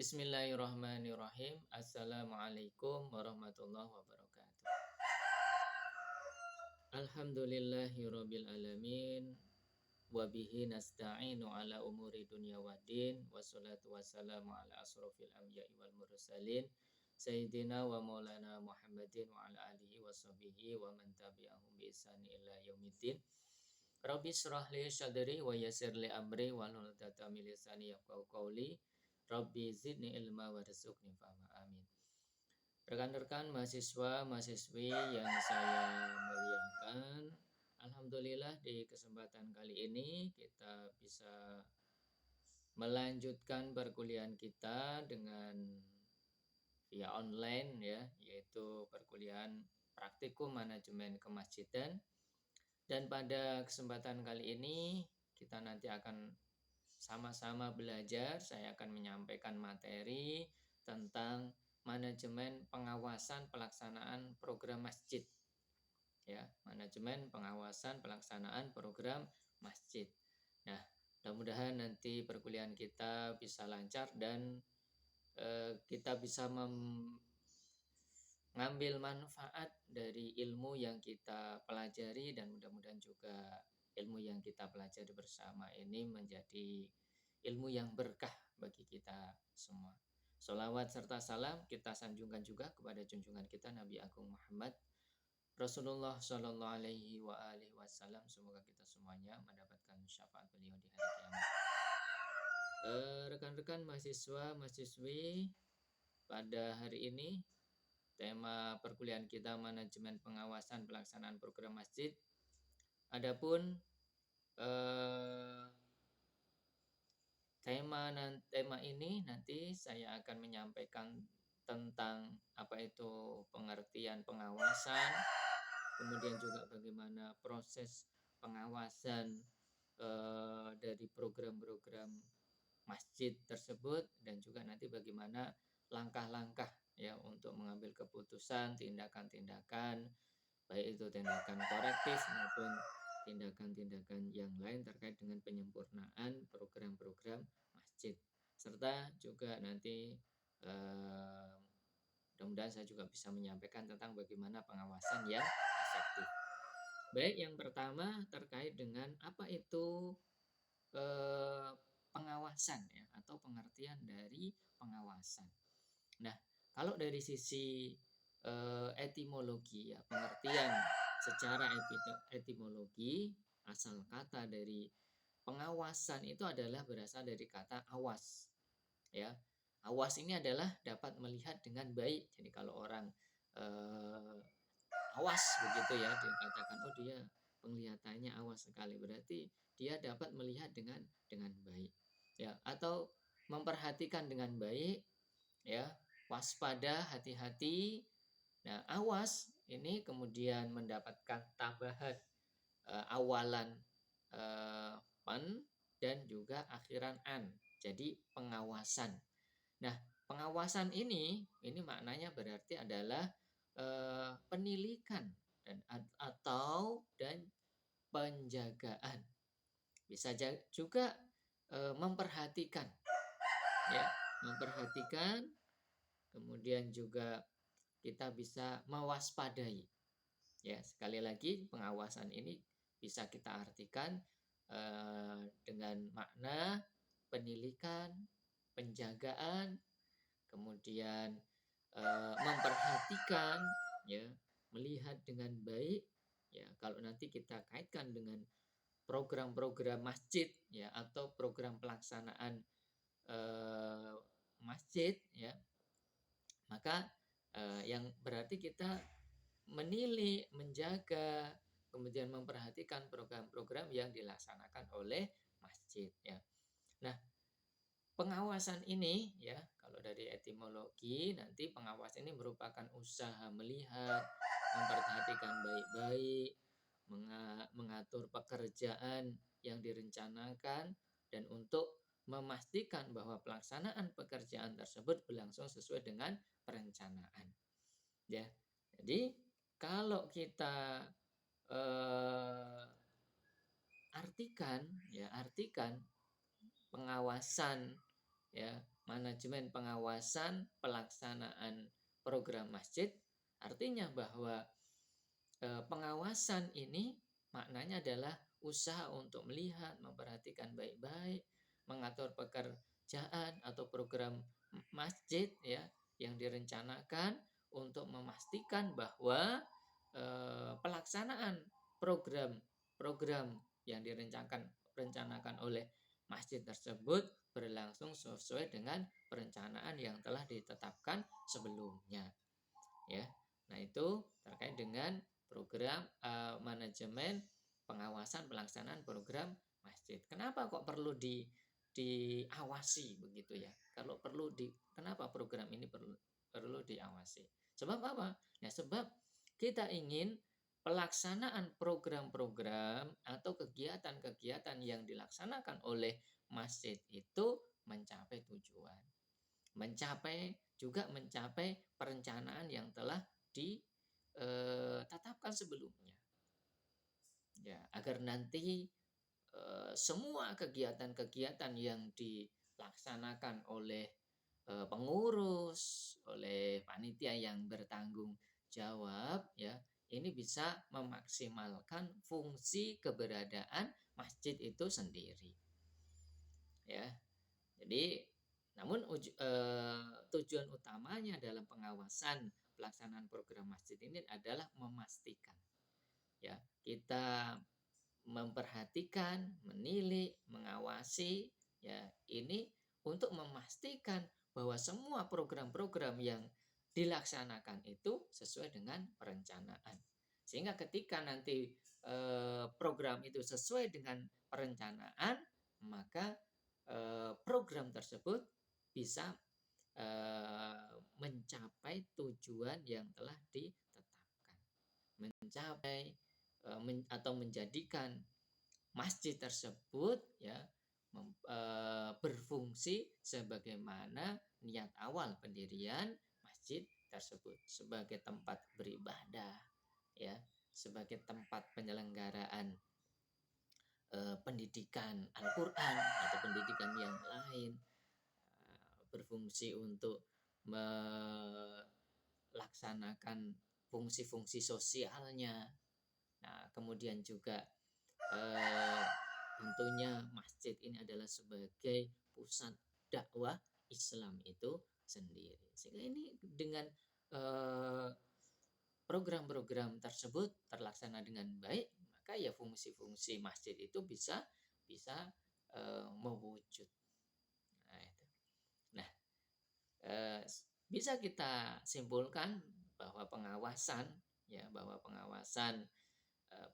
Bismillahirrahmanirrahim. Assalamualaikum warahmatullahi wabarakatuh. Alhamdulillahirabbil alamin wa bihi nasta'inu ala umuri dunya waddin wassalatu wassalamu ala asrofil anbiya'i wal mursalin sayyidina wa maulana Muhammadin wa ala alihi wa sahbihi wa man tabi'ahum bi ihsani ila yaumiddin. Rabbi shrah li sadri wa yassir li amri wa hlul 'uqdatam min lisani yafqahu qawli. Rabbi zidni ilma warzuqni fahma. Amin. Rekan-rekan mahasiswa, mahasiswi yang saya muliakan, alhamdulillah di kesempatan kali ini kita bisa melanjutkan perkuliahan kita dengan via online ya, yaitu perkuliahan praktikum manajemen kemasjidan. Dan pada kesempatan kali ini kita nanti akan sama-sama belajar. Saya akan menyampaikan materi tentang manajemen pengawasan pelaksanaan program masjid. Ya, manajemen pengawasan pelaksanaan program masjid. Nah, mudah-mudahan nanti perkuliahan kita bisa lancar dan kita bisa mengambil manfaat dari ilmu yang kita pelajari, dan mudah-mudahan juga ilmu yang kita pelajari bersama ini menjadi ilmu yang berkah bagi kita semua. Sholawat serta salam kita sanjungkan juga kepada junjungan kita Nabi Agung Muhammad Rasulullah Shallallahu Alaihi Wasallam. Semoga kita semuanya mendapatkan syafaat beliau di hari kiamat. Rekan-rekan mahasiswa, mahasiswi, pada hari ini tema perkuliahan kita manajemen pengawasan pelaksanaan program masjid. Adapun tema ini nanti saya akan menyampaikan tentang apa itu pengertian pengawasan, kemudian juga bagaimana proses pengawasan dari program-program masjid tersebut, dan juga nanti bagaimana langkah-langkah ya untuk mengambil keputusan, tindakan-tindakan, baik itu tindakan korektif maupun tindakan-tindakan yang lain terkait dengan penyempurnaan program-program masjid. Serta juga nanti mudah-mudahan saya juga bisa menyampaikan tentang bagaimana pengawasan yang efektif. Baik, yang pertama terkait dengan apa itu pengawasan ya, atau pengertian dari pengawasan. Nah, kalau dari sisi etimologi ya, pengertian secara etimologi, asal kata dari pengawasan itu adalah berasal dari kata awas. Ya, awas ini adalah dapat melihat dengan baik. Jadi kalau orang awas begitu ya, dikatakan oh dia penglihatannya awas sekali, berarti dia dapat melihat dengan baik. Ya, atau memperhatikan dengan baik, ya, waspada, hati-hati. Nah, awas ini kemudian mendapatkan tambahan awalan pan dan juga akhiran an. Jadi pengawasan. Nah, pengawasan ini maknanya berarti adalah penilikan atau penjagaan. Bisa juga memperhatikan, ya, memperhatikan. Kemudian juga kita bisa mewaspadai. Ya, sekali lagi pengawasan ini bisa kita artikan dengan makna penilikan, penjagaan, kemudian memperhatikan, ya, melihat dengan baik. Ya, kalau nanti kita kaitkan dengan program-program masjid ya, atau program pelaksanaan masjid ya, maka yang berarti kita menilai, menjaga, kemudian memperhatikan program-program yang dilaksanakan oleh masjid ya. Nah, pengawasan ini ya, kalau dari etimologi nanti pengawasan ini merupakan usaha melihat, memperhatikan baik-baik, mengatur pekerjaan yang direncanakan, dan untuk memastikan bahwa pelaksanaan pekerjaan tersebut berlangsung sesuai dengan perencanaan. Ya. Jadi kalau kita artikan pengawasan ya manajemen pengawasan pelaksanaan program masjid, artinya bahwa pengawasan ini maknanya adalah usaha untuk melihat, memperhatikan baik-baik, mengatur pekerjaan atau program masjid ya yang direncanakan untuk memastikan bahwa pelaksanaan program-program yang direncanakan oleh masjid tersebut berlangsung sesuai dengan perencanaan yang telah ditetapkan sebelumnya ya. Nah, itu terkait dengan program manajemen pengawasan pelaksanaan program masjid. Kenapa kok perlu diawasi begitu ya? Kalau kenapa program ini perlu diawasi? Sebab apa? Ya, sebab kita ingin pelaksanaan program-program atau kegiatan-kegiatan yang dilaksanakan oleh masjid itu mencapai tujuan, mencapai perencanaan yang telah ditetapkan sebelumnya. Ya, agar nanti semua kegiatan-kegiatan yang dilaksanakan oleh pengurus, oleh panitia yang bertanggung jawab ya, ini bisa memaksimalkan fungsi keberadaan masjid itu sendiri. Ya. Jadi namun tujuan utamanya dalam pengawasan pelaksanaan program masjid ini adalah memastikan ya kita memperhatikan, menilik, mengawasi ya ini untuk memastikan bahwa semua program-program yang dilaksanakan itu sesuai dengan perencanaan. Sehingga ketika nanti program itu sesuai dengan perencanaan, maka program tersebut bisa mencapai tujuan yang telah ditetapkan, mencapai atau menjadikan masjid tersebut ya berfungsi sebagaimana niat awal pendirian masjid tersebut, sebagai tempat beribadah ya, sebagai tempat penyelenggaraan pendidikan Al-Quran atau pendidikan yang lain, berfungsi untuk melaksanakan fungsi-fungsi sosialnya. Nah, kemudian juga tentunya masjid ini adalah sebagai pusat dakwah Islam itu sendiri. Sehingga ini dengan program-program tersebut terlaksana dengan baik, maka ya fungsi-fungsi masjid itu bisa mewujud. Nah, itu. Nah, bisa kita simpulkan bahwa pengawasan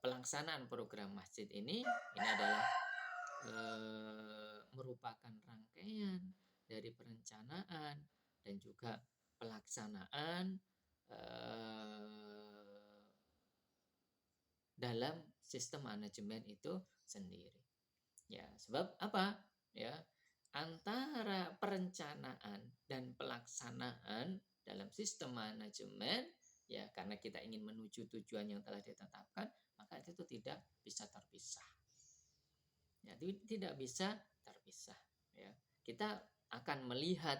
pelaksanaan program masjid ini adalah merupakan rangkaian dari perencanaan dan juga pelaksanaan dalam sistem manajemen itu sendiri. Ya, sebab apa? Ya, antara perencanaan dan pelaksanaan dalam sistem manajemen ya, karena kita ingin menuju tujuan yang telah ditetapkan, maka itu tidak bisa terpisah. Ya, tidak bisa terpisah ya. Kita akan melihat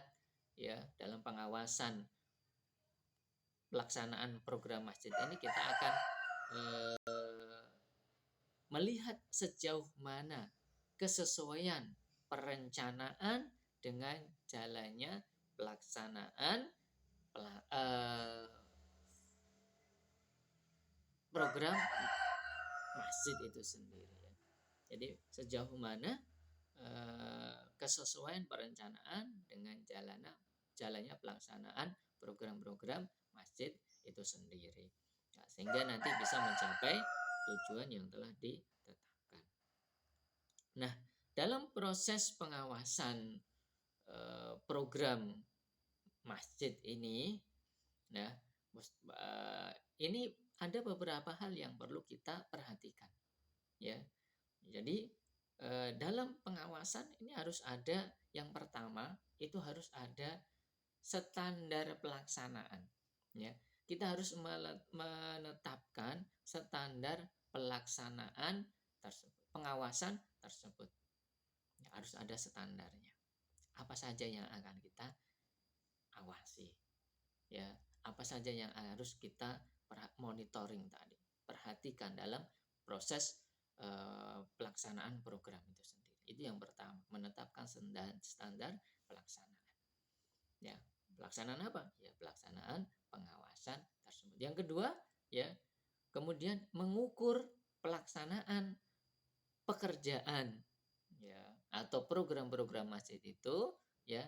ya dalam pengawasan pelaksanaan program masjid ini, kita akan melihat sejauh mana kesesuaian perencanaan dengan jalannya pelaksanaan program masjid itu sendiri ya. Jadi sejauh mana kesesuaian perencanaan dengan jalannya pelaksanaan program-program masjid itu sendiri. Nah, sehingga nanti bisa mencapai tujuan yang telah ditetapkan. Nah, dalam proses pengawasan program masjid ini, nah, ini ada beberapa hal yang perlu kita perhatikan, ya. Jadi dalam pengawasan ini harus ada, yang pertama itu harus ada standar pelaksanaan, ya. Kita harus menetapkan standar pelaksanaan tersebut, pengawasan tersebut. Ya, harus ada standarnya. apa saja yang akan kita awasi, ya, apa saja yang harus kita monitoring tadi, perhatikan dalam proses pelaksanaan program itu sendiri. Itu yang pertama, menetapkan standar pelaksanaan. Ya, pelaksanaan apa? Ya, pelaksanaan pengawasan tersebut. Yang kedua, ya, kemudian mengukur pelaksanaan pekerjaan, ya, atau program-program masjid itu, ya,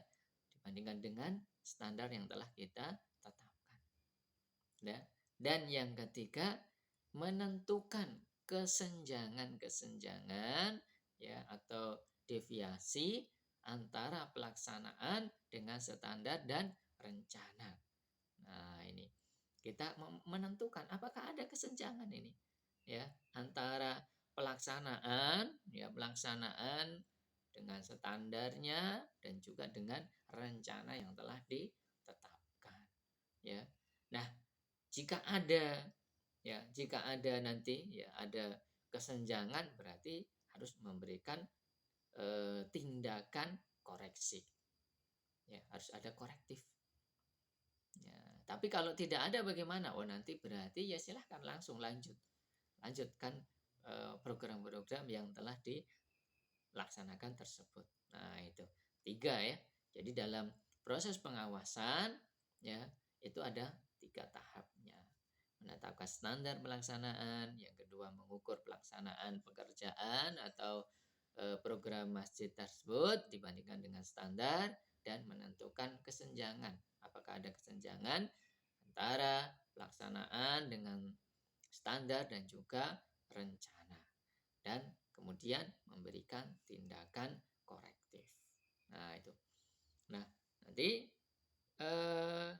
dibandingkan dengan standar yang telah kita tetapkan, ya. Dan yang ketiga, menentukan kesenjangan-kesenjangan, ya, atau deviasi antara pelaksanaan dengan standar dan rencana. Nah, ini kita menentukan apakah ada kesenjangan ini, ya, antara pelaksanaan dengan standarnya dan juga dengan rencana yang telah ditetapkan, ya. Nah, jika ada nanti, ya, ada kesenjangan, berarti harus memberikan tindakan koreksi, ya, harus ada korektif. Ya, tapi kalau tidak ada bagaimana? Oh, nanti berarti ya silahkan langsung lanjutkan program-program yang telah dilaksanakan tersebut. Nah, itu 3, ya. Jadi dalam proses pengawasan, ya, itu ada 3 tahapnya. Menetapkan standar pelaksanaan, yang kedua mengukur pelaksanaan pekerjaan atau program masjid tersebut dibandingkan dengan standar, dan menentukan kesenjangan. Apakah ada kesenjangan antara pelaksanaan dengan standar dan juga rencana, dan kemudian memberikan tindakan korektif. Nah, itu. Nah, nanti eh,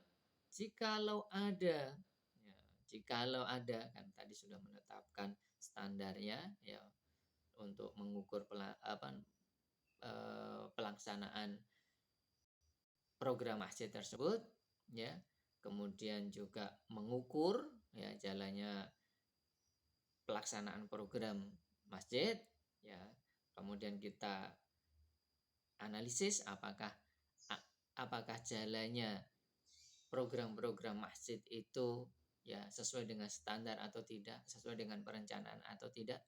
jikalau ada, ya, jikalau ada, kan tadi sudah menetapkan standarnya, ya, untuk mengukur pelaksanaan program masjid tersebut, ya, kemudian juga mengukur, ya, jalannya pelaksanaan program masjid, ya, kemudian kita analisis apakah jalannya program-program masjid itu, ya, sesuai dengan standar atau tidak, sesuai dengan perencanaan atau tidak.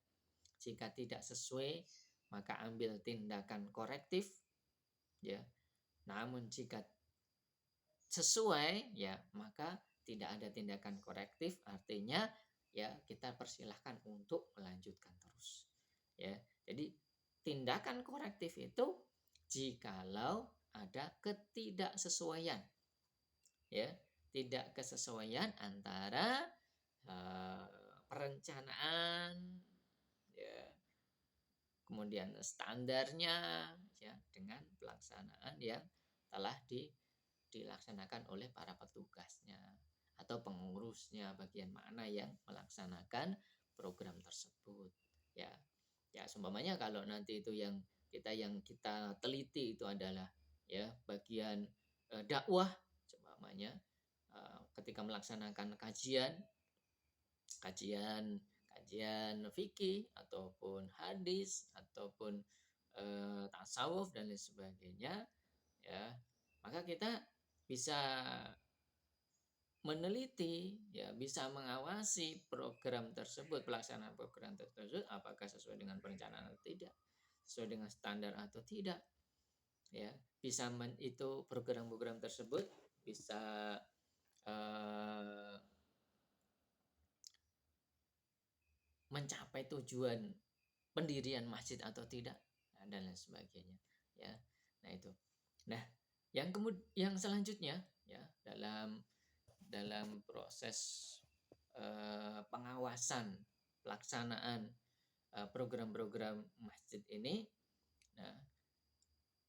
Jika tidak sesuai, maka ambil tindakan korektif, ya. Namun jika sesuai, ya, maka tidak ada tindakan korektif, artinya, ya, kita persilahkan untuk melanjutkan terus, ya. Jadi tindakan korektif itu jikalau ada ketidaksesuaian, ya, tidak kesesuaian antara perencanaan, ya, kemudian standarnya, ya, dengan pelaksanaan yang telah dilaksanakan oleh para petugasnya atau pengurusnya, bagian mana yang melaksanakan program tersebut, ya. Ya, seumpamanya kalau nanti itu yang kita teliti itu adalah, ya, bagian dakwah, seumpamanya ketika melaksanakan kajian kajian kajian fikih ataupun hadis ataupun tasawuf dan lain sebagainya, ya, maka kita bisa meneliti, ya, bisa mengawasi program tersebut, pelaksanaan program tersebut apakah sesuai dengan perencanaan atau tidak, sesuai dengan standar atau tidak, ya, bisa itu program-program tersebut bisa mencapai tujuan pendirian masjid atau tidak, nah, dan lain sebagainya, ya. Nah, itu. Nah, yang selanjutnya, ya, dalam proses pengawasan pelaksanaan program-program masjid ini, nah,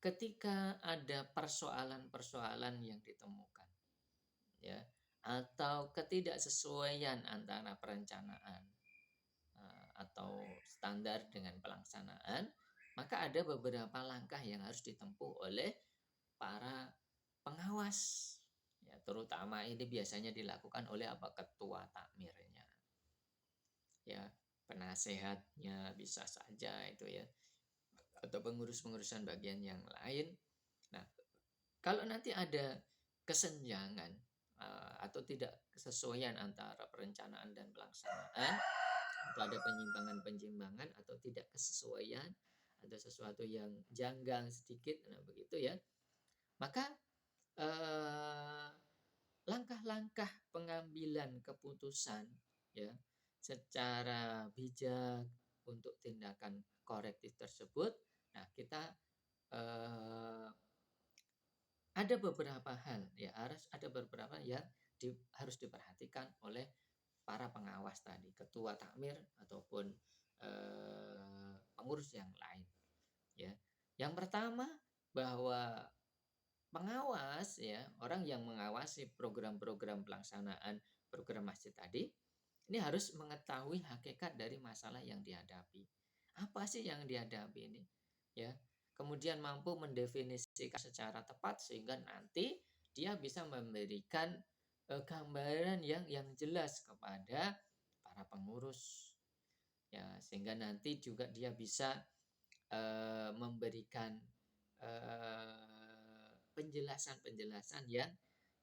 ketika ada persoalan-persoalan yang ditemukan, ya, atau ketidaksesuaian antara perencanaan atau standar dengan pelaksanaan, maka ada beberapa langkah yang harus ditempuh oleh para pengawas, ya, terutama ini biasanya dilakukan oleh ketua takmirnya, ya, penasehatnya bisa saja itu, ya, atau pengurus-pengurusan bagian yang lain. Nah, Kalau nanti ada kesenjangan atau tidak kesesuaian antara perencanaan dan pelaksanaan, atau ada penyimpangan-penyimpangan atau tidak kesesuaian, ada sesuatu yang janggal sedikit, nah begitu ya, maka eh, langkah-langkah pengambilan keputusan ya secara bijak untuk tindakan korektif tersebut, nah kita eh, ada beberapa hal ya, ada beberapa yang harus diperhatikan oleh para pengawas tadi, ketua takmir ataupun pengurus yang lain ya. Yang pertama, bahwa pengawas ya, orang yang mengawasi program-program pelaksanaan program masjid tadi, ini harus mengetahui hakikat dari masalah yang dihadapi. Apa sih yang dihadapi ini? Ya. Kemudian mampu mendefinisikan secara tepat sehingga nanti dia bisa memberikan gambaran yang jelas kepada para pengurus. Ya, sehingga nanti juga dia bisa memberikan penjelasan-penjelasan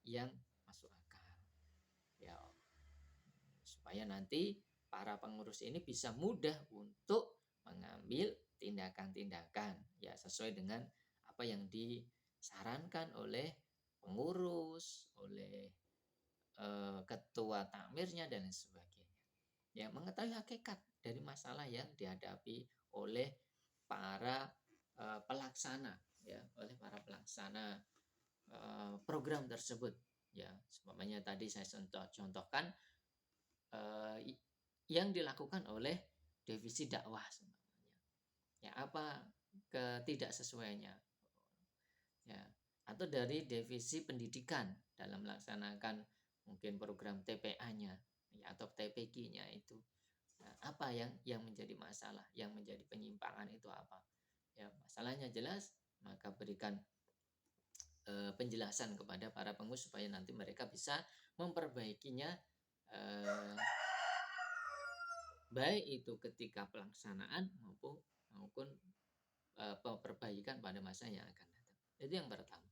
yang masuk akal. Ya, supaya nanti para pengurus ini bisa mudah untuk mengambil tindakan-tindakan ya sesuai dengan apa yang disarankan oleh pengurus, oleh ketua takmirnya dan lain sebagainya. Ya, mengetahui hakikat dari masalah yang dihadapi oleh para pelaksana ya, oleh para pelaksana program tersebut ya. Semuanya tadi saya contohkan yang dilakukan oleh divisi dakwah semuanya. Ya, apa ketidaksesuaiannya ya, atau dari divisi pendidikan dalam melaksanakan mungkin program TPA-nya ya, atau TPQ-nya itu. Nah, apa yang menjadi masalah, yang menjadi penyimpangan itu apa? Ya, masalahnya jelas, maka berikan penjelasan kepada para pengurus supaya nanti mereka bisa memperbaikinya baik itu ketika pelaksanaan maupun perbaikan pada masa yang akan datang. Itu yang pertama.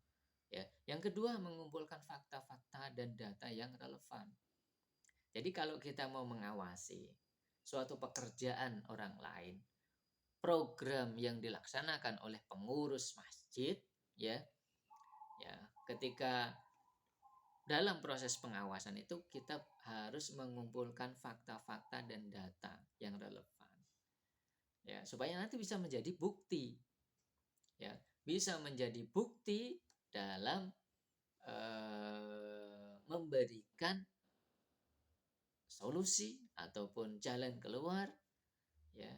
Ya, yang kedua, mengumpulkan fakta-fakta dan data yang relevan. Jadi kalau kita mau mengawasi suatu pekerjaan orang lain, program yang dilaksanakan oleh pengurus masjid, ya, ketika dalam proses pengawasan itu kita harus mengumpulkan fakta-fakta dan data yang relevan, ya, supaya nanti bisa menjadi bukti, ya, bisa menjadi bukti dalam memberikan solusi ataupun jalan keluar, ya,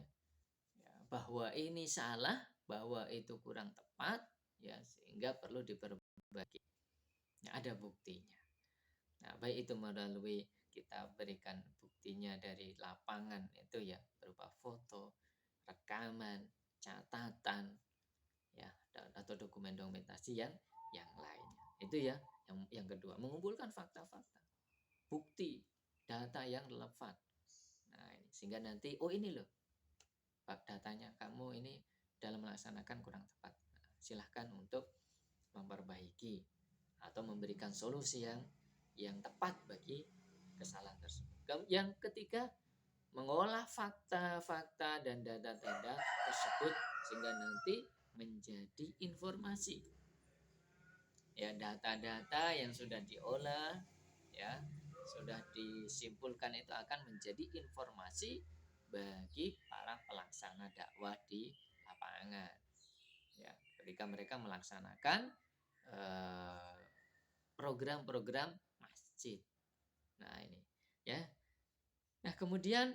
bahwa ini salah, bahwa itu kurang tepat, ya, sehingga perlu diperbaiki. Nah, ada buktinya. Nah, baik itu melalui kita berikan buktinya dari lapangan itu ya, berupa foto, rekaman, catatan, ya, atau dokumen-dokumentasi yang lainnya. Itu ya, yang kedua, mengumpulkan fakta-fakta, bukti, data yang relevan. Nah, ini sehingga nanti ini loh Pak, datanya kamu ini dalam melaksanakan kurang tepat. Nah, silahkan untuk memperbaiki atau memberikan solusi yang tepat bagi kesalahan tersebut. Yang ketiga, mengolah fakta-fakta dan data-data tersebut sehingga nanti menjadi informasi. Ya, data-data yang sudah diolah, ya, sudah disimpulkan itu akan menjadi informasi bagi para pelaksana dakwah di lapangan. Ya, ketika mereka melaksanakan program-program masjid. Nah, ini ya. Nah, kemudian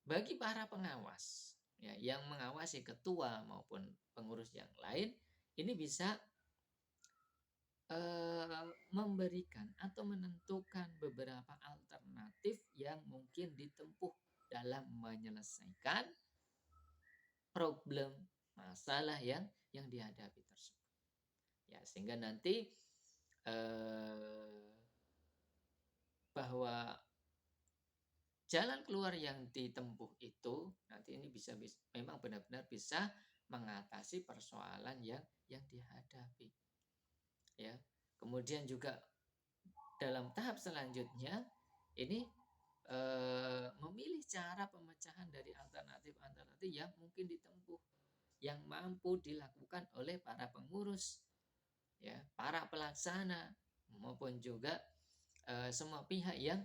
bagi para pengawas ya, yang mengawasi ketua maupun pengurus yang lain, ini bisa memberikan atau menentukan beberapa alternatif yang mungkin ditempuh dalam menyelesaikan problem masalah yang dihadapi tersebut. Ya, sehingga nanti bahwa jalan keluar yang ditempuh itu nanti ini bisa memang benar-benar bisa mengatasi persoalan yang dihadapi. ya. Kemudian juga dalam tahap selanjutnya ini memilih cara pemecahan dari alternatif-alternatif yang mungkin ditempuh, yang mampu dilakukan oleh para pengurus, ya, para pelaksana maupun juga semua pihak yang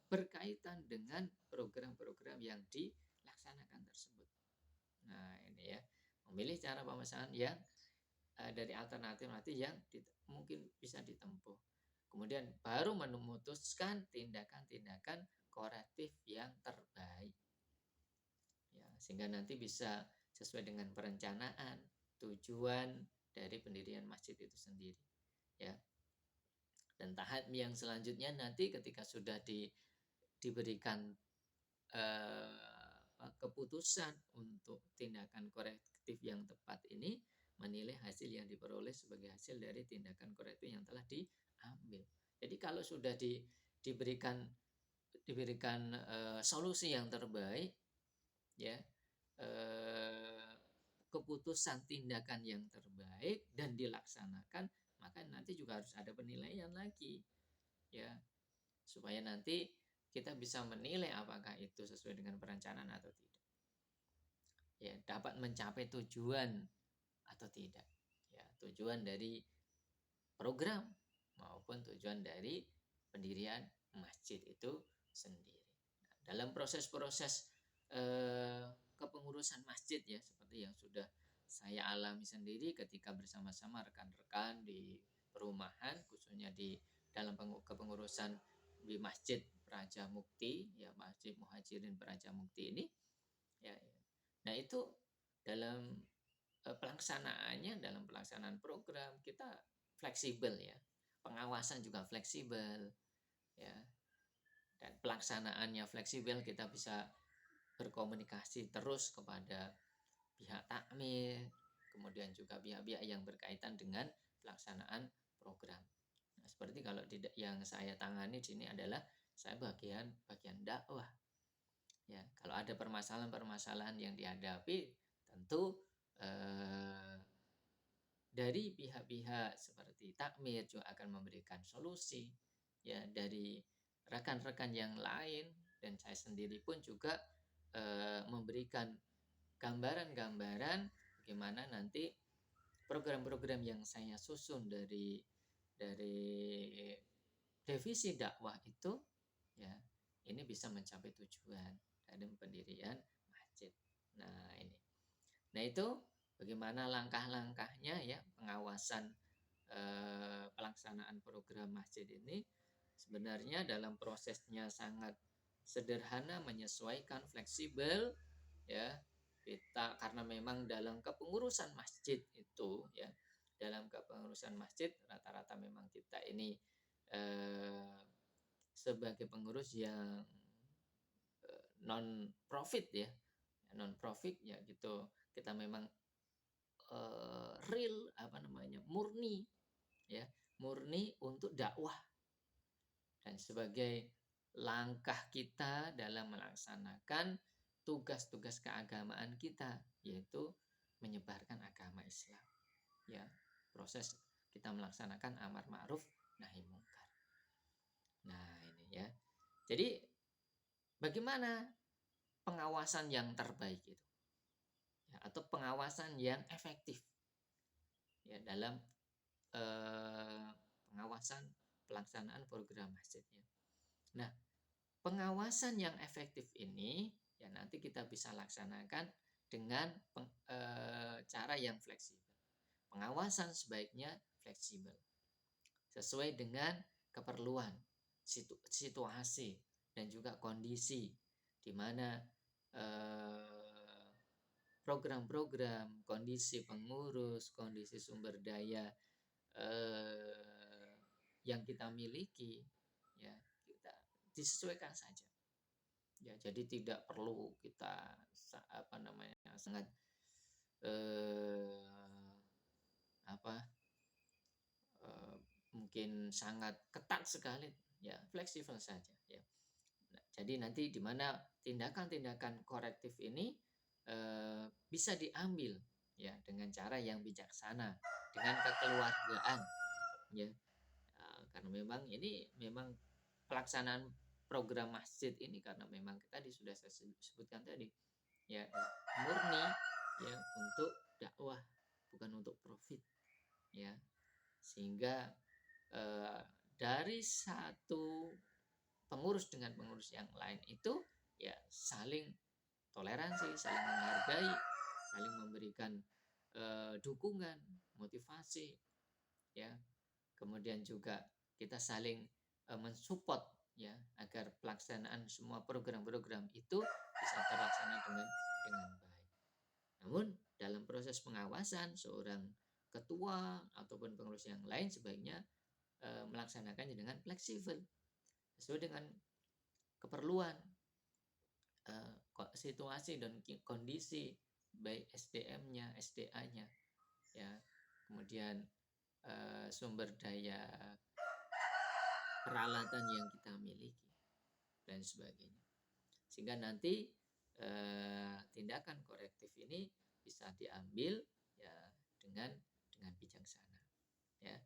berkaitan dengan program-program yang dilaksanakan tersebut. Nah, ini ya, memilih cara pemecahan yang dari alternatif-alternatif yang mungkin bisa ditempuh. Kemudian baru memutuskan tindakan-tindakan korektif yang terbaik. Ya, sehingga nanti bisa sesuai dengan perencanaan, tujuan dari pendirian masjid itu sendiri. Ya. Dan tahap yang selanjutnya nanti ketika sudah diberikan keputusan untuk tindakan korektif yang tepat ini, menilai hasil yang diperoleh sebagai hasil dari tindakan korektif yang telah diambil. Jadi kalau sudah diberikan solusi yang terbaik, ya, keputusan tindakan yang terbaik dan dilaksanakan, maka nanti juga harus ada penilaian lagi, ya, supaya nanti kita bisa menilai apakah itu sesuai dengan perencanaan atau tidak, ya, dapat mencapai tujuan atau tidak, ya, tujuan dari program maupun tujuan dari pendirian masjid itu sendiri. Nah, dalam proses-proses kepengurusan masjid, ya, seperti yang sudah saya alami sendiri ketika bersama-sama rekan-rekan di perumahan, khususnya di dalam kepengurusan di Masjid Praja Mukti, ya, Masjid Muhajirin Praja Mukti ini, ya. Nah, itu dalam pelaksanaannya, dalam pelaksanaan program kita fleksibel, ya. Pengawasan juga fleksibel, ya. Dan pelaksanaannya fleksibel, kita bisa berkomunikasi terus kepada pihak takmir, kemudian juga pihak-pihak yang berkaitan dengan pelaksanaan program. Nah, seperti kalau yang saya tangani di sini adalah saya bagian dakwah. Ya, kalau ada permasalahan-permasalahan yang dihadapi, tentu dari pihak-pihak seperti takmir juga akan memberikan solusi, ya, dari rekan-rekan yang lain, dan saya sendiri pun juga memberikan gambaran-gambaran bagaimana nanti program-program yang saya susun dari divisi dakwah itu, ya, ini bisa mencapai tujuan dari pendirian masjid. Nah, ini. Nah, itu bagaimana langkah-langkahnya, ya, pengawasan pelaksanaan program masjid ini. Sebenarnya dalam prosesnya sangat sederhana, menyesuaikan, fleksibel, ya. Kita karena memang dalam kepengurusan masjid itu, ya, dalam kepengurusan masjid rata-rata memang kita ini sebagai pengurus yang non profit, ya, non profit, ya, gitu. Kita memang real, murni, ya, murni untuk dakwah, dan sebagai langkah kita dalam melaksanakan tugas-tugas keagamaan kita, yaitu menyebarkan agama Islam, ya, proses kita melaksanakan amar ma'ruf nahi mungkar. Nah, ini, ya, jadi bagaimana pengawasan yang terbaik itu, ya, atau pengawasan yang efektif, ya, dalam pengawasan pelaksanaan program masjidnya. Nah, pengawasan yang efektif ini, ya, nanti kita bisa laksanakan dengan cara yang fleksibel. Pengawasan sebaiknya fleksibel, sesuai dengan keperluan, situasi, dan juga kondisi di mana program-program, kondisi pengurus, kondisi sumber daya yang kita miliki, ya, kita disesuaikan saja, ya. Jadi tidak perlu kita sangat mungkin sangat ketat sekali, ya, fleksibel saja, ya. Nah, jadi nanti di mana tindakan-tindakan korektif ini bisa diambil, ya, dengan cara yang bijaksana, dengan kekeluargaan, ya. Karena memang ini memang pelaksanaan program masjid ini karena memang tadi sudah saya sebutkan tadi, ya murni ya untuk dakwah, bukan untuk profit, ya. Sehingga eh, dari satu pengurus dengan pengurus yang lain itu ya saling toleransi, saling menghargai, saling memberikan dukungan, motivasi, ya. Kemudian juga kita saling mensupport ya agar pelaksanaan semua program-program itu bisa terlaksana dengan baik. Namun dalam proses pengawasan seorang ketua ataupun pengurus yang lain sebaiknya melaksanakannya dengan fleksibel sesuai dengan keperluan situasi dan kondisi baik SDM-nya, SDA-nya, ya, kemudian sumber daya peralatan yang kita miliki dan sebagainya, sehingga nanti tindakan korektif ini bisa diambil ya dengan bijaksana, ya,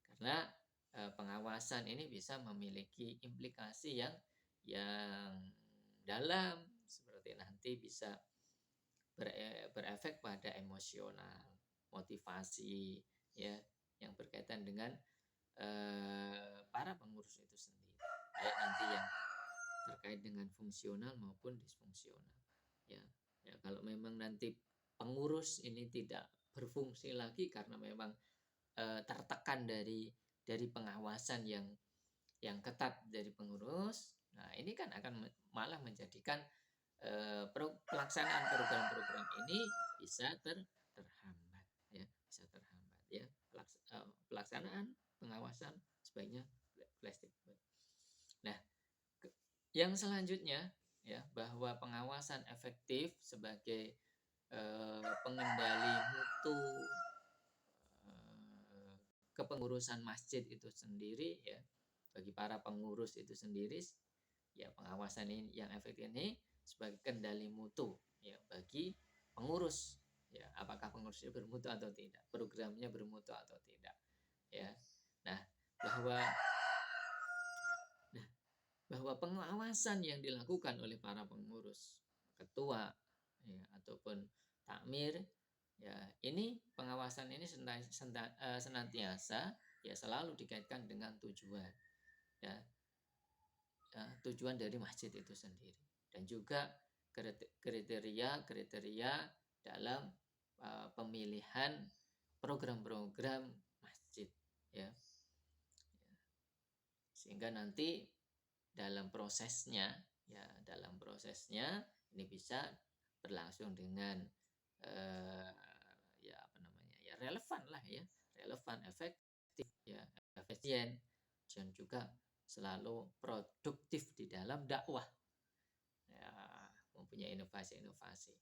karena pengawasan ini bisa memiliki implikasi yang dalam, seperti nanti bisa berefek pada emosional, motivasi, ya, yang berkaitan dengan para pengurus itu sendiri, baik nanti yang terkait dengan fungsional maupun disfungsional, ya. Ya, kalau memang nanti pengurus ini tidak berfungsi lagi karena memang tertekan dari pengawasan yang ketat dari pengurus, nah ini kan akan malah menjadikan pelaksanaan program-program ini bisa terhambat, ya, bisa terhambat, ya. Pelaksanaan pengawasan sebaiknya fleksibel. Nah, yang selanjutnya ya bahwa pengawasan efektif sebagai pengendali mutu kepengurusan masjid itu sendiri, ya, bagi para pengurus itu sendiri, ya, pengawasan ini yang efektif ini sebagai kendali mutu ya bagi pengurus, ya, apakah pengurus itu bermutu atau tidak, programnya bermutu atau tidak, ya. Nah, bahwa pengawasan yang dilakukan oleh para pengurus, ketua, ya, ataupun takmir, ya, ini pengawasan ini senantiasa ya selalu dikaitkan dengan tujuan, ya, tujuan dari masjid itu sendiri, dan juga kriteria dalam pemilihan program-program masjid, ya, sehingga nanti dalam prosesnya ini bisa berlangsung dengan ya apa namanya ya relevan lah, ya, relevan, efektif, ya, efisien, dan juga selalu produktif di dalam dakwah, ya, mempunyai inovasi-inovasi,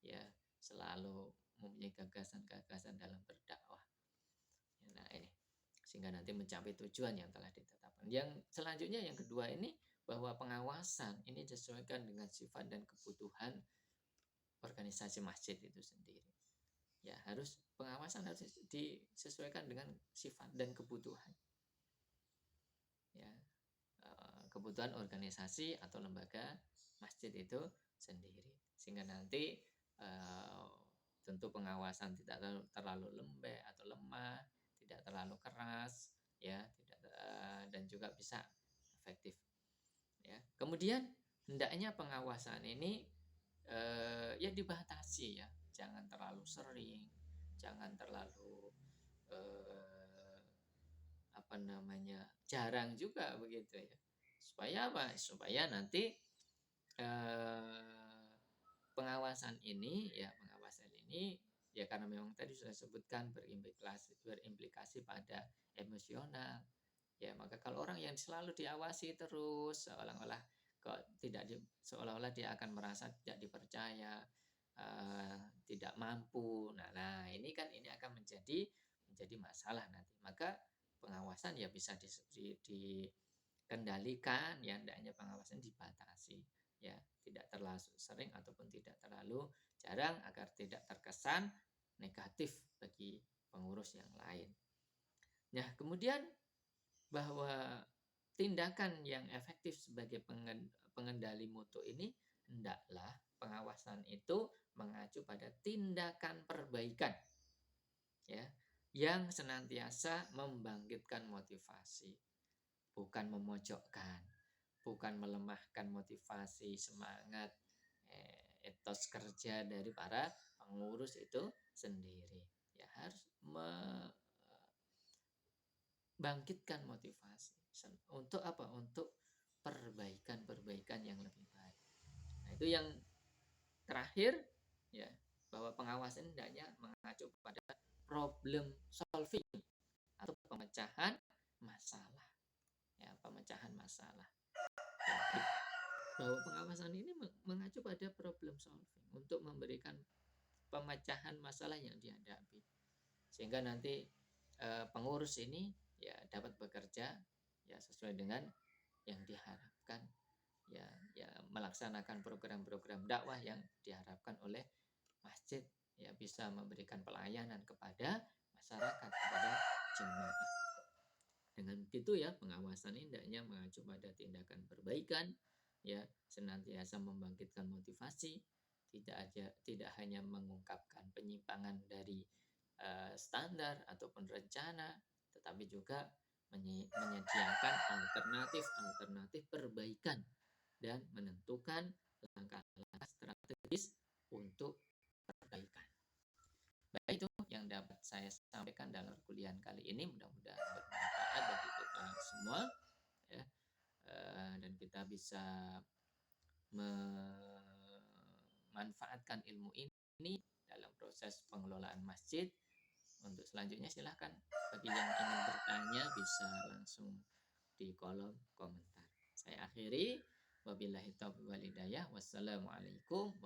ya, selalu mempunyai gagasan-gagasan dalam berdakwah, ya, nah ini sehingga nanti mencapai tujuan yang telah ditetapkan. Yang selanjutnya yang kedua ini bahwa pengawasan ini disesuaikan dengan sifat dan kebutuhan organisasi masjid itu sendiri. Ya, pengawasan harus disesuaikan dengan sifat dan kebutuhan. Ya, kebutuhan organisasi atau lembaga masjid itu sendiri. Sehingga nanti tentu pengawasan tidak terlalu lembek atau lemah, tidak terlalu keras, ya, dan juga bisa efektif, ya. Kemudian hendaknya pengawasan ini ya dibatasi, ya, jangan terlalu sering, jangan terlalu apa namanya jarang juga begitu, ya, supaya apa, supaya nanti pengawasan ini ya karena memang tadi sudah sebutkan berimplikasi pada emosional, ya, maka kalau orang yang selalu diawasi terus seolah-olah seolah-olah dia akan merasa tidak dipercaya, tidak mampu, nah ini akan menjadi masalah nanti, maka pengawasan ya bisa dikendalikan, ya, hendaknya pengawasan dibatasi, ya, tidak terlalu sering ataupun tidak terlalu jarang agar tidak terkesan negatif bagi pengurus yang lain. Nah, kemudian bahwa tindakan yang efektif sebagai pengendali mutu ini hendaklah pengawasan itu mengacu pada tindakan perbaikan, ya, yang senantiasa membangkitkan motivasi, bukan memojokkan, bukan melemahkan motivasi, semangat, etos kerja dari para pengurus itu sendiri. Ya, harus bangkitkan motivasi untuk apa? Untuk perbaikan yang lebih baik. Nah, itu yang terakhir, ya, bahwa pengawasan hendaknya mengacu pada problem solving atau pemecahan masalah. Ya, pemecahan masalah. Jadi, bahwa pengawasan ini mengacu pada problem solving untuk memberikan pemecahan masalah yang dihadapi, sehingga nanti pengurus ini ya dapat bekerja ya sesuai dengan yang diharapkan, ya melaksanakan program-program dakwah yang diharapkan oleh masjid, ya bisa memberikan pelayanan kepada masyarakat, kepada jemaah. Dengan begitu ya, pengawasan ini hendaknya mengacu pada tindakan perbaikan, ya senantiasa membangkitkan motivasi, tidak hanya mengungkapkan penyimpangan dari standar ataupun rencana, tetapi juga menyediakan alternatif perbaikan dan menentukan langkah-langkah strategis untuk perbaikan. Baik, itu yang dapat saya sampaikan dalam kuliah kali ini. Mudah-mudahan bermanfaat bagi kita semua, ya, dan kita bisa memanfaatkan ilmu ini dalam proses pengelolaan masjid. Untuk selanjutnya silahkan bagi yang ingin bertanya bisa langsung di kolom komentar. Saya akhiri, wabillahi taufiq wal hidayah. Wassalamualaikum